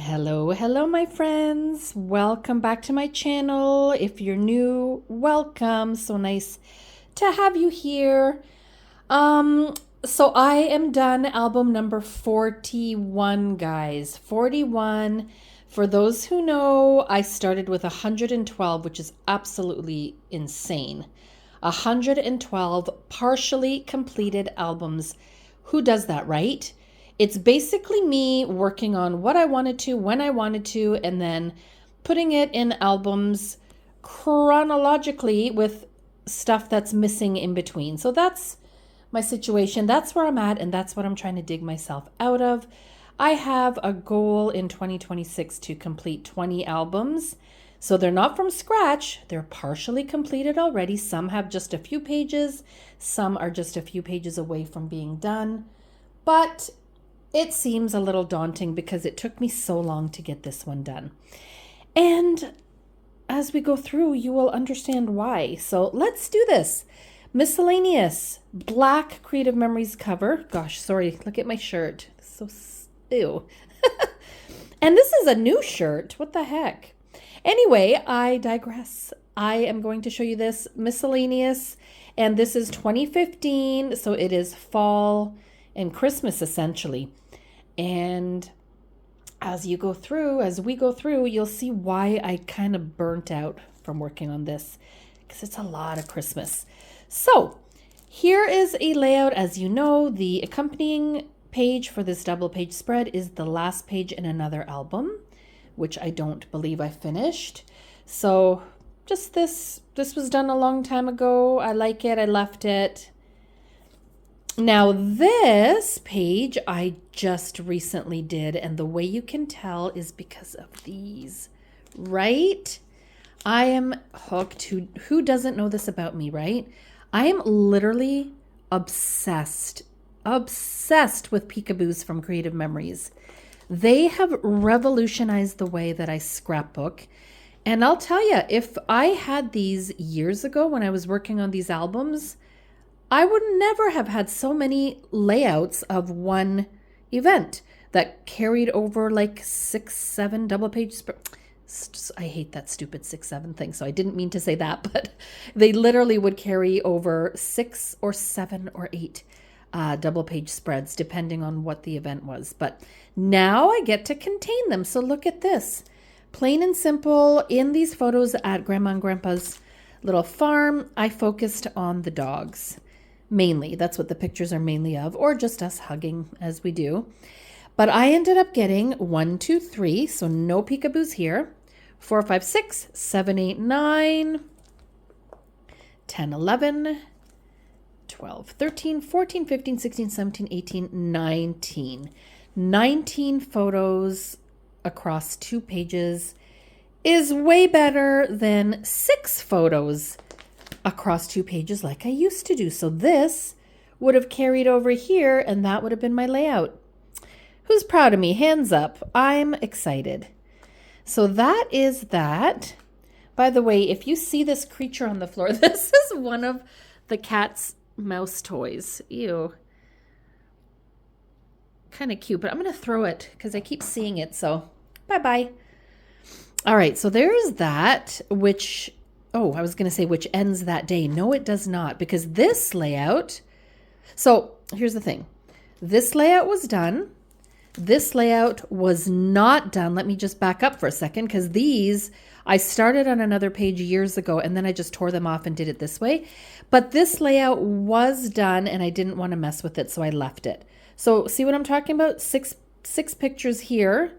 Hello, my friends. Welcome back to my channel. If you're new, welcome. So nice to have you here. So I am done album number 41, guys. 41. For those who know, I started with 112, which is absolutely insane. 112 partially completed albums. Who does that, right? It's basically me working on what I wanted to, when I wanted to, and then putting it in albums chronologically with stuff that's missing in between. So that's my situation. That's where I'm at, and that's what I'm trying to dig myself out of. I have a goal in 2026 to complete 20 albums. So they're not from scratch. They're partially completed already. Some have just a few pages. Some are just a few pages away from being done. But it seems a little daunting because it took me so long to get this one done. And as we go through, you will understand why. So let's do this. Miscellaneous black Creative Memories cover. Gosh, sorry, look at my shirt. So, ew. And this is a new shirt. What the heck? Anyway, I digress. I am going to show you this miscellaneous, and this is 2015, so it is fall and Christmas essentially. And as we go through, you'll see why I kind of burnt out from working on this, because it's a lot of Christmas. So here is a layout. As you know, the accompanying page for this double page spread is the last page in another album, which I don't believe I finished. So just this was done a long time ago. I like it. I left it. Now this page I just recently did, and the way you can tell is because of these, right? I am hooked. Who doesn't know this about me, right? I am literally obsessed with peekaboos from Creative Memories. They have revolutionized the way that I scrapbook. And I'll tell you, if I had these years ago when I was working on these albums, I would never have had so many layouts of one event that carried over like 6, 7 double page. I hate that stupid 6, 7 thing. So I didn't mean to say that, but they literally would carry over 6 or 7 or 8 double page spreads, depending on what the event was. But now I get to contain them. So look at this. Plain and simple. In these photos at Grandma and Grandpa's little farm, I focused on the dogs. Mainly, that's what the pictures are mainly of, or just us hugging as we do. But I ended up getting 1, 2, 3, so no peekaboos here. 4, 5, 6, 7, 8, 9, 10, 11, 12, 13, 14, 15, 16, 17, 18, 19. 19 photos across 2 pages is way better than 6 photos across 2 pages like I used to do. So this would have carried over here, and that would have been my layout. Who's proud of me? Hands up. I'm excited. So that is that. By the way, if you see this creature on the floor, this is one of the cat's mouse toys. Ew. Kind of cute, but I'm going to throw it because I keep seeing it. So bye-bye. All right, so there's that, which... Oh, I was going to say which ends that day. No, it does not, because this layout... So here's the thing. This layout was done. This layout was not done. Let me just back up for a second, because these I started on another page years ago, and then I just tore them off and did it this way. But this layout was done, and I didn't want to mess with it, so I left it. So see what I'm talking about? Six pictures here,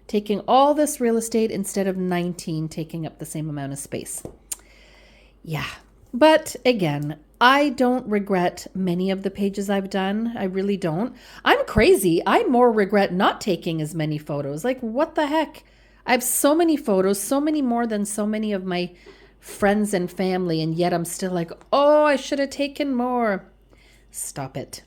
taking all this real estate instead of 19 taking up the same amount of space. Yeah, but again, I don't regret many of the pages I've done. I really don't. I'm crazy. I more regret not taking as many photos. Like, what the heck? I have so many photos, so many more than so many of my friends and family, and yet I'm still like, oh, I should have taken more. Stop it.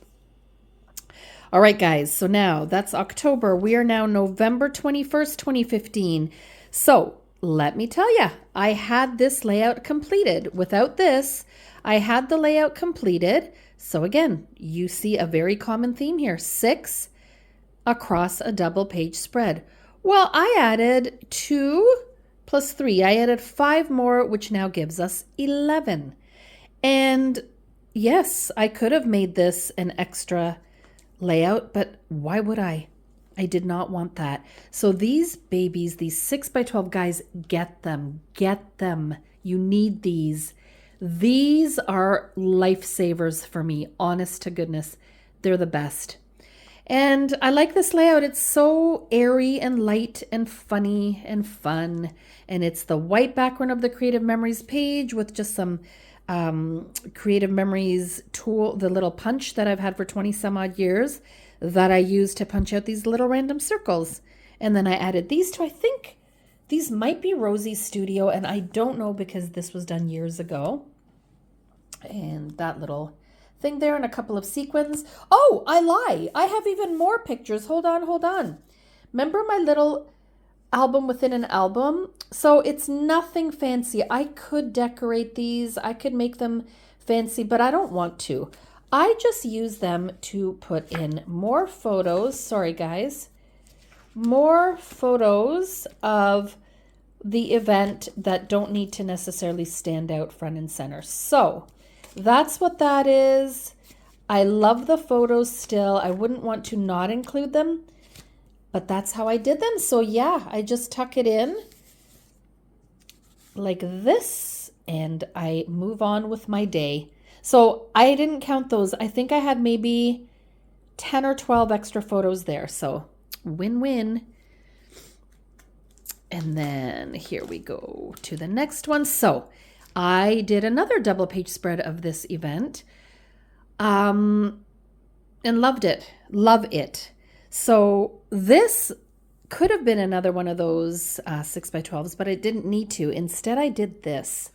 All right, guys, so now that's October. We are now November 21st, 2015. So let me tell you, I had this layout completed. Without this, I had the layout completed. So again, you see a very common theme here, 6 across a double page spread. Well, I added 2 plus 3. I added 5 more, which now gives us 11. And yes, I could have made this an extra layout, but why would I? I did not want that. So these babies, these 6 by 12 guys, get them. Get them. You need these. These are lifesavers for me. Honest to goodness. They're the best. And I like this layout. It's so airy and light and funny and fun. And it's the white background of the Creative Memories page with just some Creative Memories tool, the little punch that I've had for 20 some odd years that I use to punch out these little random circles. And then I added these two. I think these might be Rosie's Studio, and I don't know because this was done years ago. And that little thing there and a couple of sequins. Oh, I lie. I have even more pictures. Hold on, hold on. Remember my little album within an album? So it's nothing fancy. I could decorate these. I could make them fancy, but I don't want to. I just use them to put in more photos. Sorry, guys. More photos of the event that don't need to necessarily stand out front and center. So that's what that is. I love the photos still. I wouldn't want to not include them, but that's how I did them. So yeah, I just tuck it in like this and I move on with my day. So I didn't count those. I think I had maybe 10 or 12 extra photos there. So win-win. And then here we go to the next one. So I did another double page spread of this event and loved it. Love it. So this could have been another one of those 6 by 12s, but I didn't need to. Instead, I did this.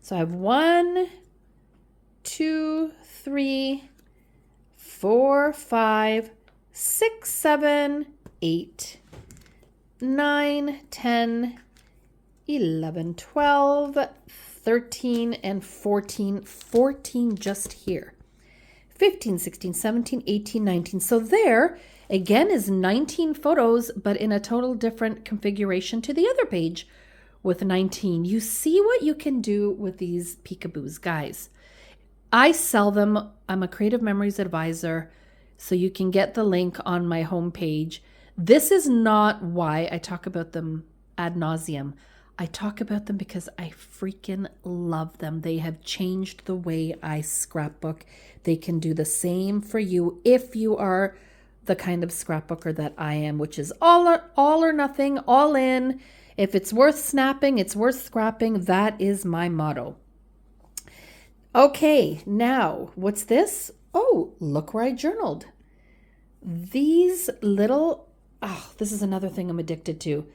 So I have 1, 2, 3, 4, 5, 6, 7, 8, 9, 10, 11, 12, 13, and 14. 14 just here. 15, 16, 17, 18, 19. So there, again, is 19 photos, but in a total different configuration to the other page with 19. You see what you can do with these peekaboos, guys. I sell them. I'm a Creative Memories advisor, so you can get the link on my homepage. This is not why I talk about them ad nauseum. I talk about them because I freaking love them. They have changed the way I scrapbook. They can do the same for you if you are the kind of scrapbooker that I am, which is all or nothing, all in. If it's worth snapping, it's worth scrapping. That is my motto. Okay, now what's this? Oh, look where I journaled. These little, this is another thing I'm addicted to.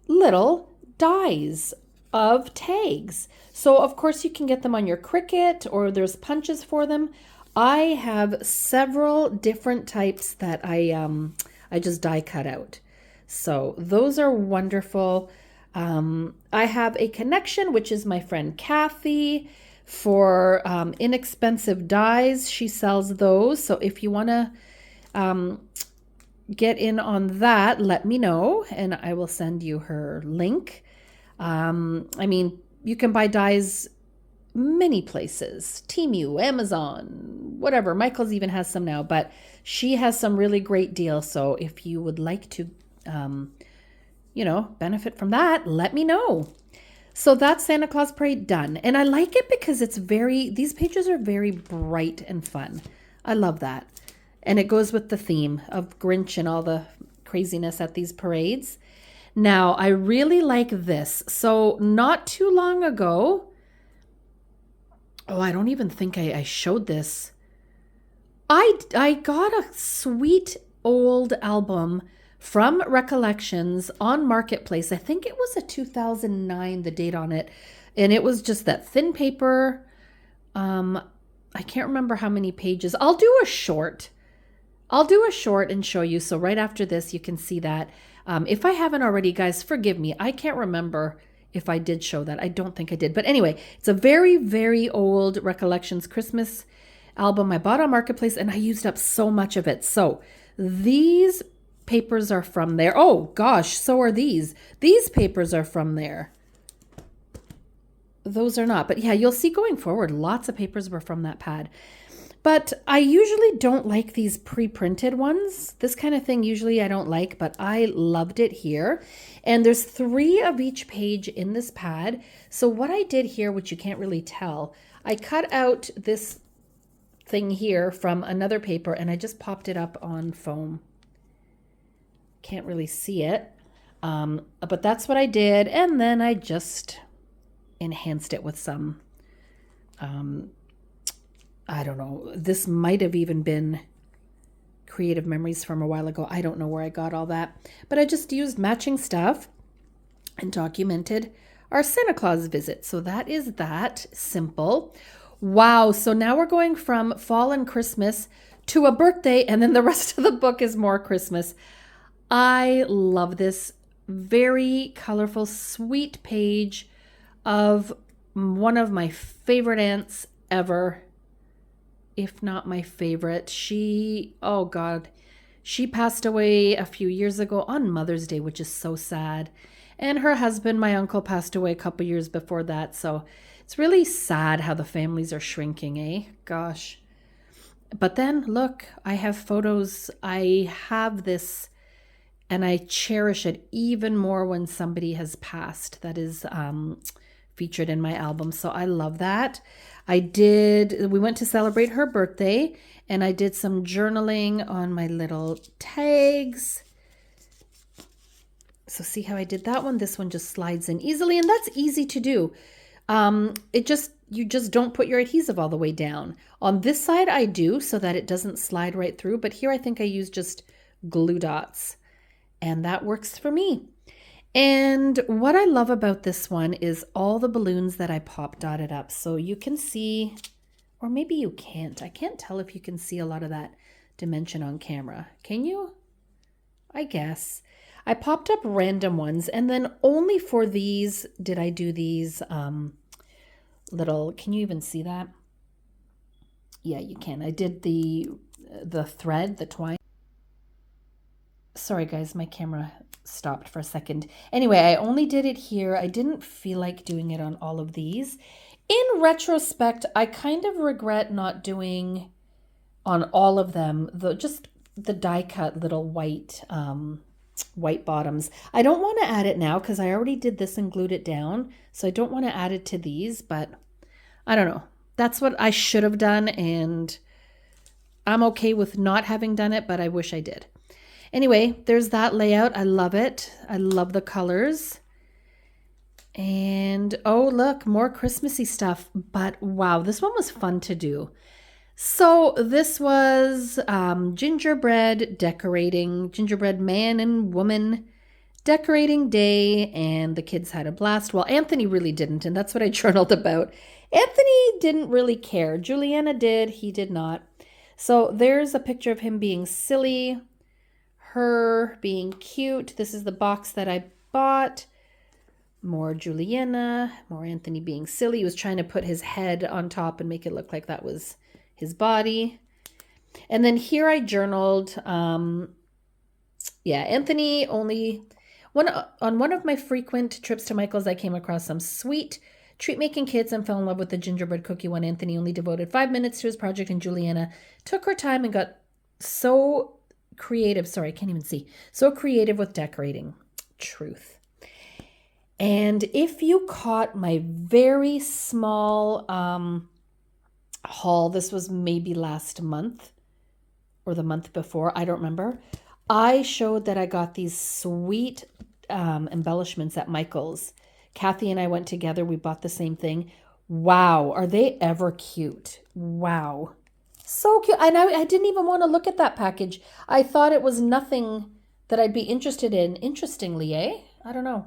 Little dies of tags. So of course you can get them on your Cricut or there's punches for them. I have several different types that I just die cut out. So those are wonderful. I have a connection, which is my friend Kathy, for inexpensive dies. She sells those. So if you want to get in on that, let me know and I will send you her link. I mean, you can buy dies many places, Temu, Amazon, whatever. Michael's even has some now, but she has some really great deals. So if you would like to, benefit from that, let me know. So that's Santa Claus Parade done. And I like it because these pages are very bright and fun. I love that. And it goes with the theme of Grinch and all the craziness at these parades. Now, I really like this. So not too long ago, I don't even think I showed this. I got a sweet old album from Recollections on Marketplace. I think it was a 2009, the date on it. And it was just that thin paper. I can't remember how many pages. I'll do a short and show you. So right after this, you can see that. If I haven't already, guys, forgive me. I can't remember if I did show that. I don't think I did. But anyway, it's a very, very old Recollections Christmas album I bought on Marketplace, and I used up so much of it. So these papers are from there. Oh gosh, so are these. These papers are from there. Those are not. But yeah, you'll see going forward, lots of papers were from that pad. But I usually don't like these pre-printed ones. This kind of thing usually I don't like, but I loved it here. And there's 3 of each page in this pad. So what I did here, which you can't really tell, I cut out this thing here from another paper and I just popped it up on foam. Can't really see it. But that's what I did. And then I just enhanced it with some, I don't know, this might have even been Creative Memories from a while ago. I don't know where I got all that, but I just used matching stuff and documented our Santa Claus visit. So that is that simple. Wow. So now we're going from fall and Christmas to a birthday, and then the rest of the book is more Christmas. I love this very colorful, sweet page of one of my favorite aunts ever, if not my favorite. Oh God, she passed away a few years ago on Mother's Day, which is so sad. And her husband, my uncle, passed away a couple years before that. So it's really sad how the families are shrinking, eh? Gosh. But then look, I have photos. I have this and I cherish it even more when somebody has passed. That is featured in my album. So I love that. We went to celebrate her birthday and I did some journaling on my little tags. So see how I did that one? This one just slides in easily, and that's easy to do. You just don't put your adhesive all the way down. On this side I do so that it doesn't slide right through, but here I think I use just glue dots and that works for me. And what I love about this one is all the balloons that I pop dotted up. So you can see, or maybe you can't. I can't tell if you can see a lot of that dimension on camera. Can you? I guess. I popped up random ones, and then only for these did I do these little, can you even see that? Yeah, you can. I did the thread, the twine. Sorry guys, my camera stopped for a second. Anyway, I only did it here. I didn't feel like doing it on all of these. In retrospect, I kind of regret not doing on all of them, just the die cut little white bottoms. I don't want to add it now because I already did this and glued it down. So I don't want to add it to these, but I don't know. That's what I should have done, and I'm okay with not having done it, but I wish I did. Anyway, there's that layout. I love it. I love the colors. And oh, look, more Christmassy stuff. But wow, this one was fun to do. So this was gingerbread decorating, gingerbread man and woman decorating day, and the kids had a blast. Well, Anthony really didn't, and that's what I journaled about. Anthony didn't really care. Juliana did, he did not. So there's a picture of him being silly, her being cute. This is the box that I bought. More Juliana, more Anthony being silly. He was trying to put his head on top and make it look like that was his body. And then here I journaled, Anthony on one of my frequent trips to Michael's, I came across some sweet treat-making kids and fell in love with the gingerbread cookie one. Anthony only devoted 5 minutes to his project, and Juliana took her time and got so creative. Sorry, I can't even see. So creative with decorating. Truth. And if you caught my very small haul, this was maybe last month or the month before, I don't remember. I showed that I got these sweet embellishments at Michael's. Kathy and I went together. We bought the same thing. Wow, are they ever cute? Wow. So cute. And I didn't even want to look at that package. I thought it was nothing that I'd be interested in. Interestingly, eh? I don't know.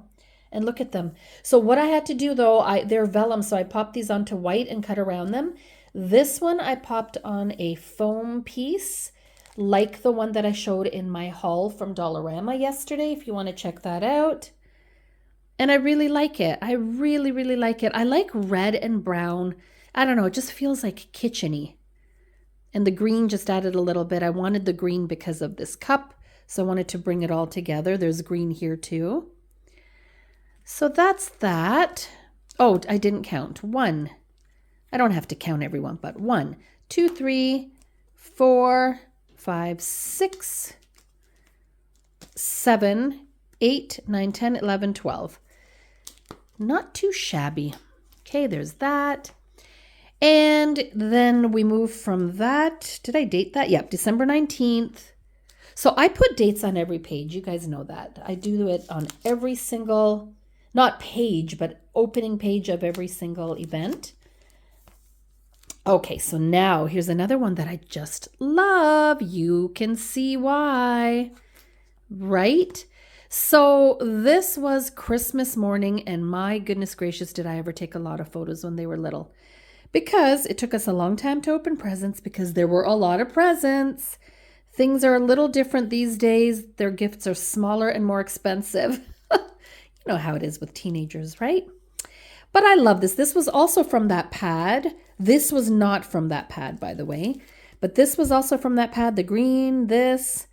And look at them. So what I had to do though, they're vellum, so I popped these onto white and cut around them. This one I popped on a foam piece, like the one that I showed in my haul from Dollarama yesterday, if you want to check that out. And I really like it. I really, really like it. I like red and brown. I don't know, it just feels like kitchen-y. And the green just added a little bit. I wanted the green because of this cup. So I wanted to bring it all together. There's green here too. So that's that. Oh, I didn't count. 1. I don't have to count everyone, but 1, 2, 3, 4, 5, 6, 7, 8, 9, 10, 11, 12. Not too shabby. Okay, there's that. And then we move from that. Did I date that? Yep, December 19th. So I put dates on every page. You guys know that. I do it on every single, not page, but opening page of every single event. Okay, so now here's another one that I just love. You can see why, right? So this was Christmas morning, and my goodness gracious, did I ever take a lot of photos when they were little. Because it took us a long time to open presents because there were a lot of presents. Things are a little different these days. Their gifts are smaller and more expensive. You know how it is with teenagers, right? But I love this. This was also from that pad. This was not from that pad, by the way. But this was also from that pad. The green, this,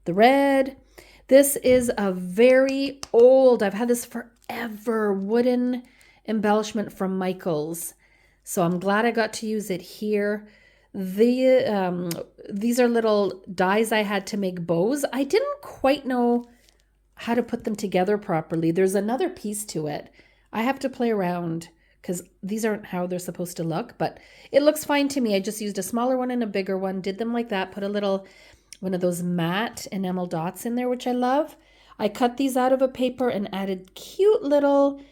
the red. This is a very old, I've had this forever, wooden embellishment from Michael's. So I'm glad I got to use it here. These are little dies I had to make bows. I didn't quite know how to put them together properly. There's another piece to it. I have to play around because these aren't how they're supposed to look, but it looks fine to me. I just used a smaller one and a bigger one, did them like that, put a little, one of those matte enamel dots in there, which I love. I cut these out of a paper and added cute little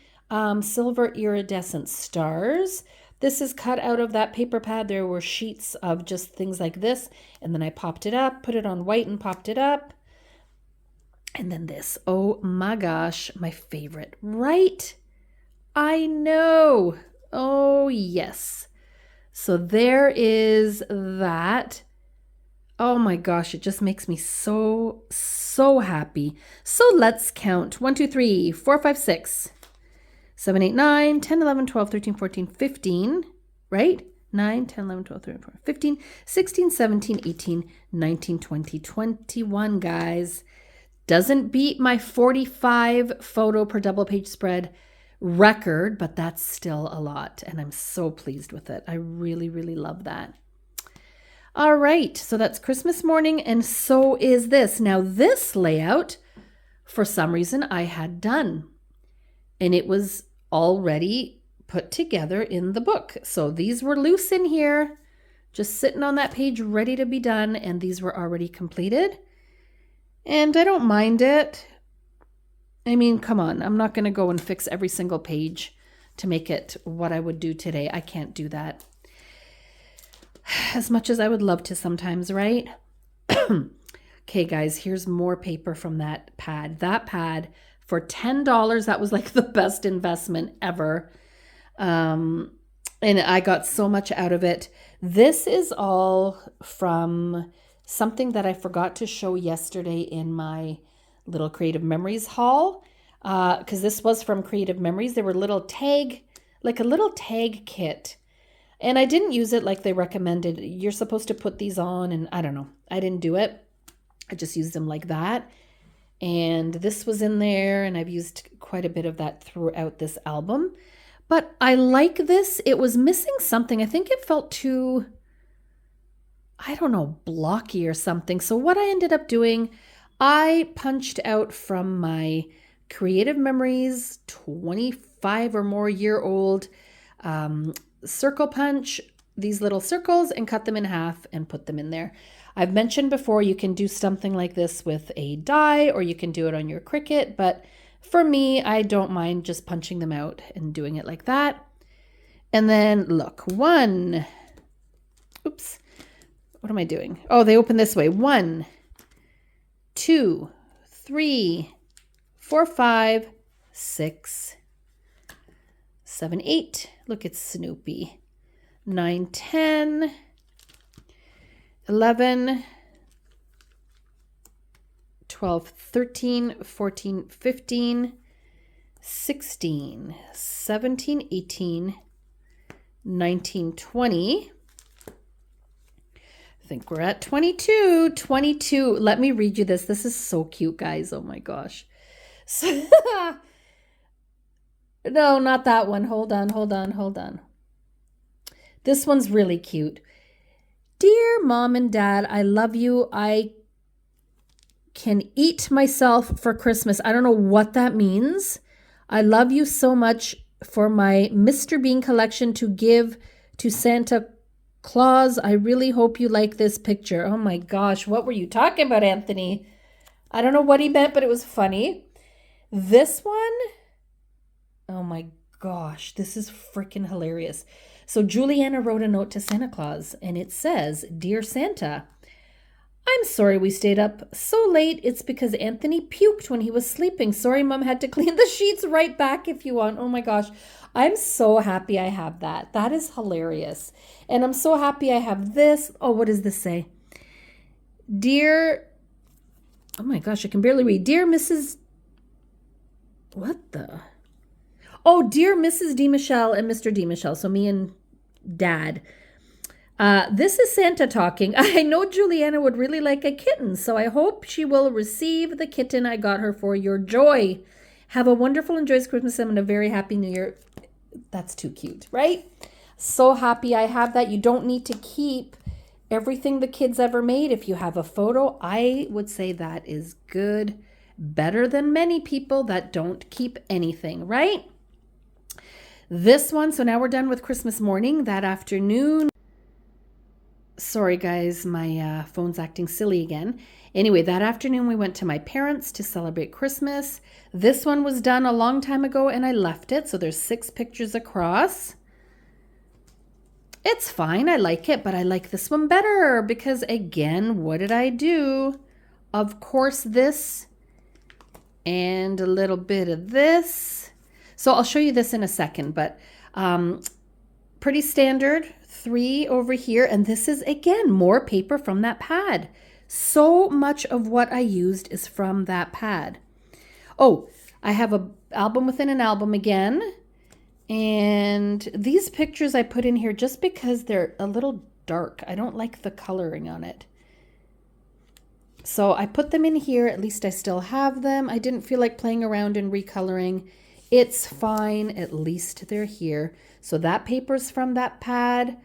silver iridescent stars. This is cut out of that paper pad. There were sheets of just things like this. And then I popped it up, put it on white and popped it up. And then this, oh my gosh, my favorite, right? I know. Oh yes. So there is that. Oh my gosh, it just makes me so, so happy. So let's count. 1, 2, 3, 4, 5, 6. 7, 8, 9, 10, 11, 12, 13, 14, 15, right? 9, 10, 11, 12, 13, 14, 15, 16, 17, 18, 19, 20, 21, guys. Doesn't beat my 45 photo per double page spread record, but that's still a lot. And I'm so pleased with it. I really, really love that. All right, so that's Christmas morning, and so is this. Now this layout, for some reason, I had done. And it was already put together in the book. So these were loose in here, just sitting on that page, ready to be done. And these were already completed. And I don't mind it. I mean, come on. I'm not going to go and fix every single page to make it what I would do today. I can't do that. As much as I would love to sometimes, right? Okay, guys, here's more paper from that pad. That pad for $10, that was like the best investment ever. And I got so much out of it. This is all from something that I forgot to show yesterday in my little Creative Memories haul. Because this was from Creative Memories. There were little tag, like a little tag kit. And I didn't use it like they recommended. You're supposed to put these on, and I don't know. I didn't do it. I just used them like that. And this was in there, and I've used quite a bit of that throughout this album. But I like this. It was missing something. I think it felt too, I don't know, blocky or something. So what I ended up doing, I punched out from my Creative Memories 25 or more year old circle punch, these little circles, and cut them in half and put them in there. I've mentioned before you can do something like this with a die, or you can do it on your Cricut, but for me, I don't mind just punching them out and doing it like that. And then look, one, oops, what am I doing? Oh, they open this way. 1, 2, 3, 4, 5, 6, 7, 8. Look, it's Snoopy. 9, 10, 11, 12, 13, 14, 15, 16, 17, 18, 19, 20, I think we're at 22. 22. Let me read you this. This is so cute, guys. Oh my gosh. So, no, not that one. Hold on. This one's really cute. Dear Mom and Dad, I love you. I can eat myself for Christmas. I don't know what that means. I love you so much. For my Mr. Bean collection to give to Santa Claus. I really hope you like this picture. Oh my gosh, what were you talking about, Anthony? I don't know what he meant, but it was funny. This one, oh my gosh, this is freaking hilarious. So Juliana wrote a note to Santa Claus, and it says, Dear Santa, I'm sorry we stayed up so late. It's because Anthony puked when he was sleeping. Sorry, Mom had to clean the sheets right back if you want. Oh my gosh. I'm so happy I have that. That is hilarious. And I'm so happy I have this. Oh, what does this say? Dear, oh my gosh, I can barely read. Dear Mrs. What the? Oh, dear Mrs. D. Michelle and Mr. D. Michelle. So me and Dad. This is Santa talking. I know Juliana would really like a kitten, so I hope she will receive the kitten I got her for your joy. Have a wonderful and joyous Christmas and a very happy New Year. That's too cute, right? So happy I have that. You don't need to keep everything the kids ever made. If you have a photo, I would say that is good. Better than many people that don't keep anything, right? This one, so now we're done with Christmas morning. That afternoon, sorry guys, my phone's acting silly again. Anyway, that afternoon we went to my parents to celebrate Christmas. This one was done a long time ago and I left it. So there's 6 pictures across. It's fine, I like it, but I like this one better because again, what did I do? Of course, this and a little bit of this. So I'll show you this in a second, but pretty standard. 3 over here, and this is again more paper from that pad. So much of what I used is from that pad. Oh, I have a album within an album again, and these pictures I put in here just because they're a little dark. I don't like the coloring on it, so I put them in here. At least I still have them. I didn't feel like playing around and recoloring. It's fine, at least they're here. So that paper's from that pad.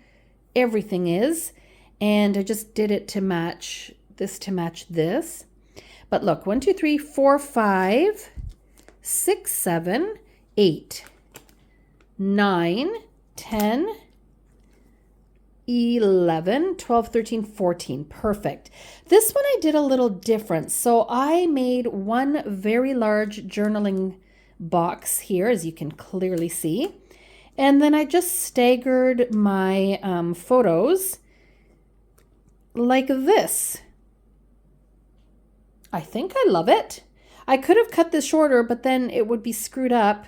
Everything is, and I just did it to match this. But look, 1, 2, 3, 4, 5, 6, 7, 8, 9, 10, 11, 12, 13, 14. Perfect. This one I did a little different. So I made one very large journaling box here, as you can clearly see. And then I just staggered my photos like this. I think I love it. I could have cut this shorter, but then it would be screwed up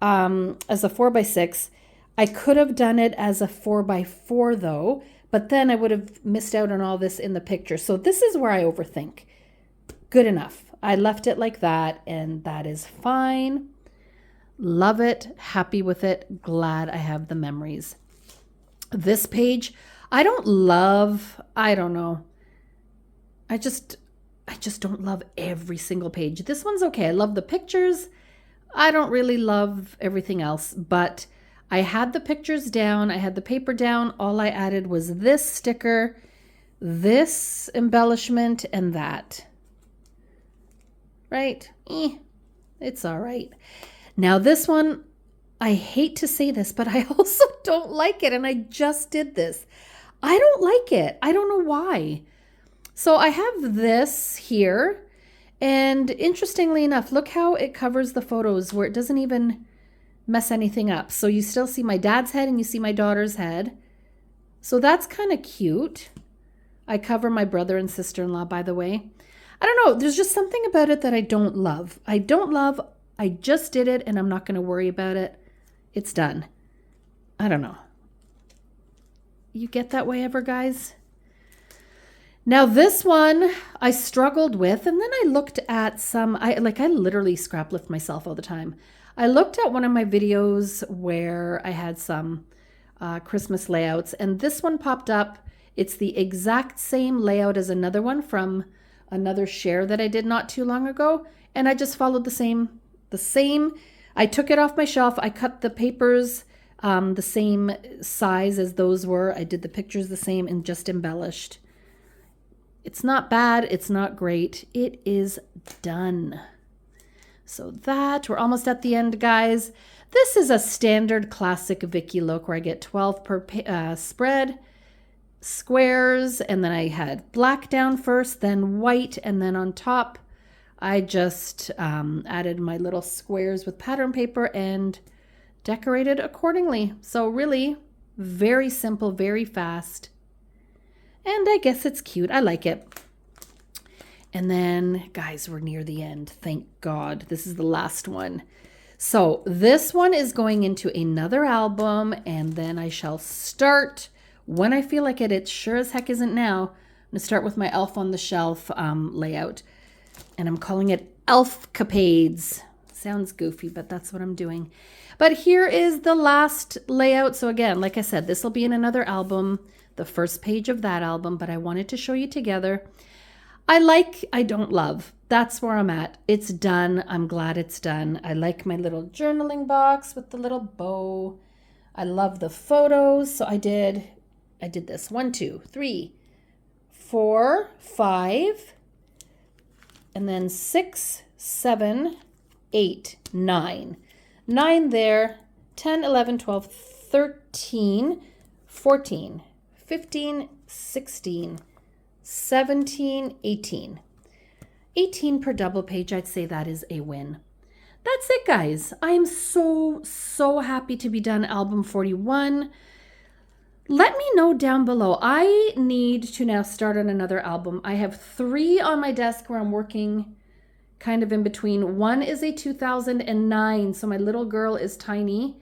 as a 4x6. I could have done it as a 4x4 though, but then I would have missed out on all this in the picture. So this is where I overthink. Good enough. I left it like that, and that is fine. Love it, happy with it, glad I have the memories. This page, I don't know. I just don't love every single page. This one's okay. I love the pictures. I don't really love everything else, but I had the pictures down. I had the paper down. All I added was this sticker, this embellishment, and that. Right? It's all right. Now this one, I hate to say this, but I also don't like it, and I just did this. I don't like it. I don't know why. So I have this here, and interestingly enough, look how it covers the photos where it doesn't even mess anything up. So you still see my dad's head and you see my daughter's head. So that's kind of cute. I cover my brother and sister-in-law, by the way. I don't know. There's just something about it that I don't love. I just did it and I'm not going to worry about it. It's done. I don't know. You get that way ever, guys? Now this one I struggled with, and then I looked at some, I literally scrap lift myself all the time. I looked at one of my videos where I had some Christmas layouts, and this one popped up. It's the exact same layout as another one from another share that I did not too long ago. And I just followed the same. I took it off my shelf. I cut the papers the same size as those were. I did the pictures the same and just embellished. It's not bad. It's not great. It is done. So we're almost at the end, guys. This is a standard classic Vicky look where I get 12 per spread, squares, and then I had black down first, then white, and then on top, I just added my little squares with pattern paper and decorated accordingly. So really very simple, very fast. And I guess it's cute. I like it. And then, guys, we're near the end. Thank God. This is the last one. So this one is going into another album, and then I shall start when I feel like it. It sure as heck isn't now. I'm going to start with my Elf on the Shelf layout. And I'm calling it Elf-capades. Sounds goofy, but that's what I'm doing. But here is the last layout. So again, like I said, this will be in another album, the first page of that album, but I wanted to show you together. I don't love. That's where I'm at. It's done. I'm glad it's done. I like my little journaling box with the little bow. I love the photos. So I did this 1, 2, 3, 4, 5, and then 6, 7, 8, 9. 9 there, 10, 11, 12, 13, 14, 15, 16, 17, 18. 18 per double page, I'd say that is a win. That's it, guys. I am so happy to be done album 41. Let me know down below. I need to now start on another album. I have 3 on my desk where I'm working kind of in between. One is a 2009, so my little girl is tiny.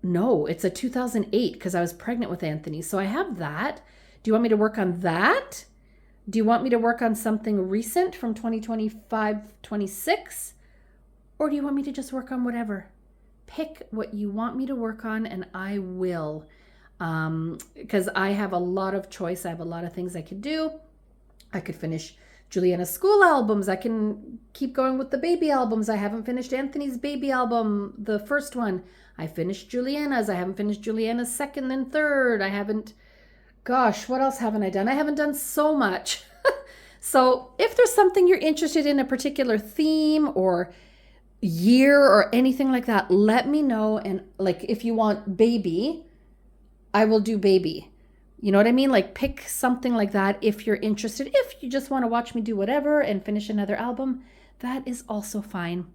No, it's a 2008 because I was pregnant with Anthony. So I have that. Do you want me to work on that? Do you want me to work on something recent from 2025, 26? Or do you want me to just work on whatever? Pick what you want me to work on and I will. Because I have a lot of choice. I have a lot of things I could do. I could finish Juliana's school albums. I can keep going with the baby albums. I haven't finished Anthony's baby album, the first one. I finished Juliana's. I haven't finished Juliana's second and third. I haven't, gosh, what else haven't I done? I haven't done so much. So if there's something you're interested in, a particular theme or year or anything like that, let me know. And like, if you want baby, I will do baby. You know what I mean? Like pick something like that if you're interested. If you just want to watch me do whatever and finish another album, that is also fine.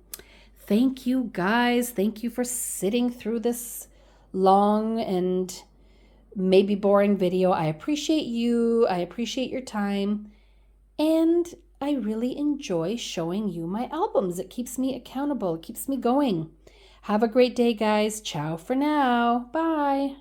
Thank you, guys. Thank you for sitting through this long and maybe boring video. I appreciate you. I appreciate your time. And I really enjoy showing you my albums. It keeps me accountable. It keeps me going. Have a great day, guys. Ciao for now. Bye.